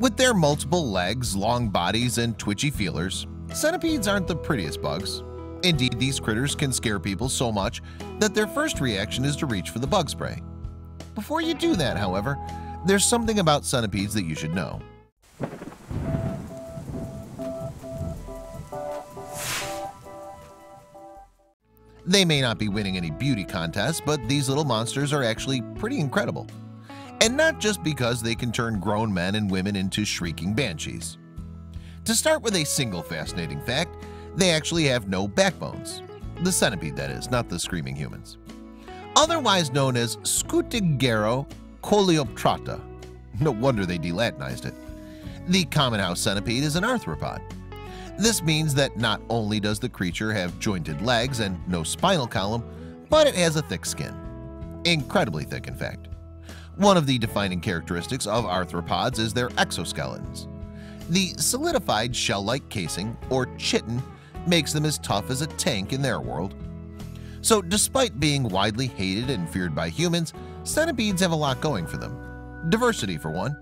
With their multiple legs, long bodies, and twitchy feelers, centipedes aren't the prettiest bugs. Indeed, these critters can scare people so much that their first reaction is to reach for the bug spray. Before you do that, however, there's something about centipedes that you should know. They may not be winning any beauty contests, but these little monsters are actually pretty incredible. And not just because they can turn grown men and women into shrieking banshees. To start with a single fascinating fact, they actually have no backbones. The centipede, that is, not the screaming humans. Otherwise known as Scutigero coleoptrata. No wonder they delatinized it. The common house centipede is an arthropod. This means that not only does the creature have jointed legs and no spinal column, but it has a thick skin. Incredibly thick, in fact. One of the defining characteristics of arthropods is their exoskeletons. The solidified shell-like casing, or chitin, makes them as tough as a tank in their world. So despite being widely hated and feared by humans, centipedes have a lot going for them. Diversity, for one.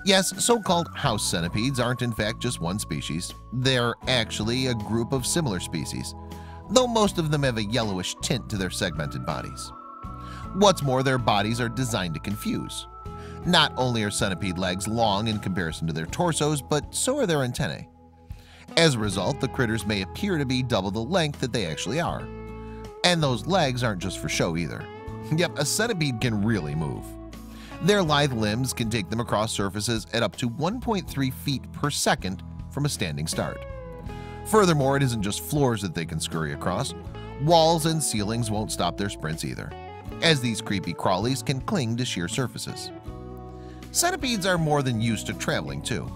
Yes, so-called house centipedes aren't in fact just one species. They're actually a group of similar species, though most of them have a yellowish tint to their segmented bodies. What's more, their bodies are designed to confuse. Not only are centipede legs long in comparison to their torsos, but so are their antennae. As a result, the critters may appear to be double the length that they actually are. And those legs aren't just for show either. Yep, a centipede can really move. Their lithe limbs can take them across surfaces at up to 1.3 feet per second from a standing start. Furthermore, it isn't just floors that they can scurry across. Walls and ceilings won't stop their sprints either, as these creepy crawlies can cling to sheer surfaces. Centipedes are more than used to traveling too.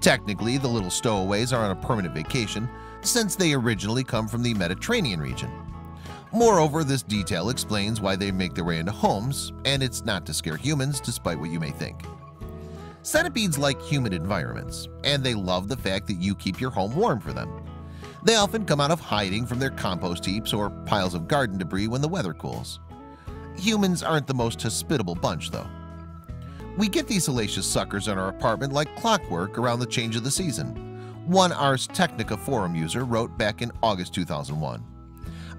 Technically, the little stowaways are on a permanent vacation since they originally come from the Mediterranean region. Moreover, this detail explains why they make their way into homes, and it's not to scare humans despite what you may think. Centipedes like humid environments, and they love the fact that you keep your home warm for them. They often come out of hiding from their compost heaps or piles of garden debris when the weather cools. Humans aren't the most hospitable bunch, though. We get these salacious suckers in our apartment like clockwork around the change of the season. One Ars Technica forum user wrote back in August 2001.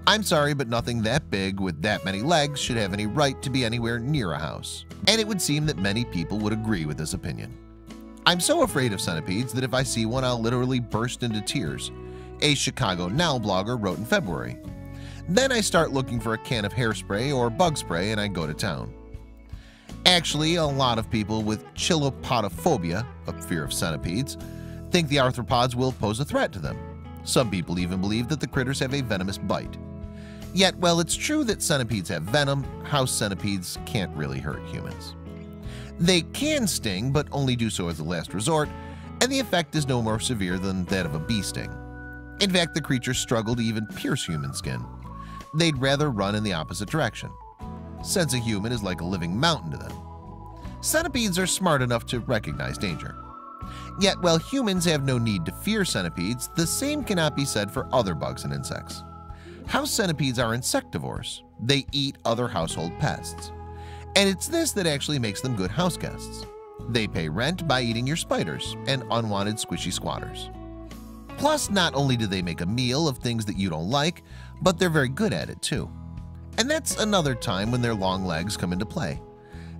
"I'm sorry, but nothing that big with that many legs should have any right to be anywhere near a house." And it would seem that many people would agree with this opinion. "I'm so afraid of centipedes that if I see one, I'll literally burst into tears," a Chicago Now blogger wrote in February. "Then I start looking for a can of hairspray or bug spray and I go to town." Actually, a lot of people with chilopodophobia, a fear of centipedes, think the arthropods will pose a threat to them. Some people even believe that the critters have a venomous bite. Yet, while it's true that centipedes have venom, house centipedes can't really hurt humans. They can sting, but only do so as a last resort, and the effect is no more severe than that of a bee sting. In fact, the creatures struggle to even pierce human skin. They'd rather run in the opposite direction. Since a human is like a living mountain to them. Centipedes are smart enough to recognize danger. Yet, while humans have no need to fear centipedes, the same cannot be said for other bugs and insects. House centipedes are insectivores. They eat other household pests. And it's this that actually makes them good house guests. They pay rent by eating your spiders and unwanted squishy squatters. Plus, not only do they make a meal of things that you don't like, but they're very good at it too. And that's another time when their long legs come into play.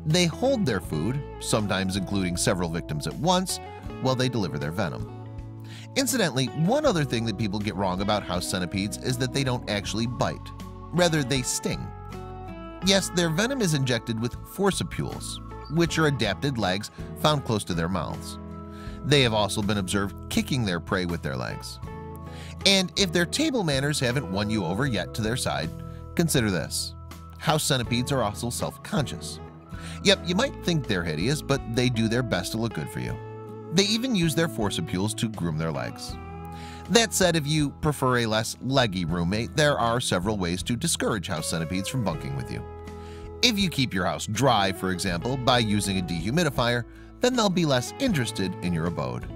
They hold their food, sometimes including several victims at once, while they deliver their venom. Incidentally, one other thing that people get wrong about house centipedes is that they don't actually bite. Rather, they sting. Yes, their venom is injected with forcipules, which are adapted legs found close to their mouths. They have also been observed kicking their prey with their legs. And if their table manners haven't won you over yet to their side, consider this. House centipedes are also self-conscious. Yep, you might think they're hideous, but they do their best to look good for you. They even use their forcipules to groom their legs. That said, if you prefer a less leggy roommate, there are several ways to discourage house centipedes from bunking with you. If you keep your house dry, for example, by using a dehumidifier, then they'll be less interested in your abode.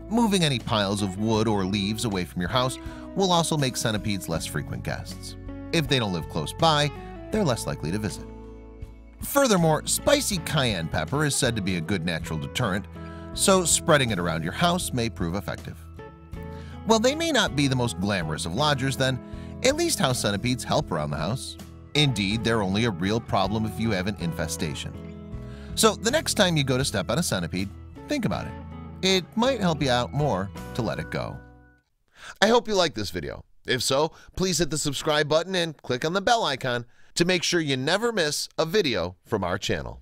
Moving any piles of wood or leaves away from your house will also make centipedes less frequent guests. If they don't live close by, they're less likely to visit. Furthermore, spicy cayenne pepper is said to be a good natural deterrent. so spreading it around your house may prove effective. Well, they may not be the most glamorous of lodgers then, at least house centipedes help around the house. Indeed, they're only a real problem if you have an infestation. So the next time you go to step on a centipede, think about it. It might help you out more to let it go. I hope you liked this video. If so, please hit the subscribe button and click on the bell icon to make sure you never miss a video from our channel.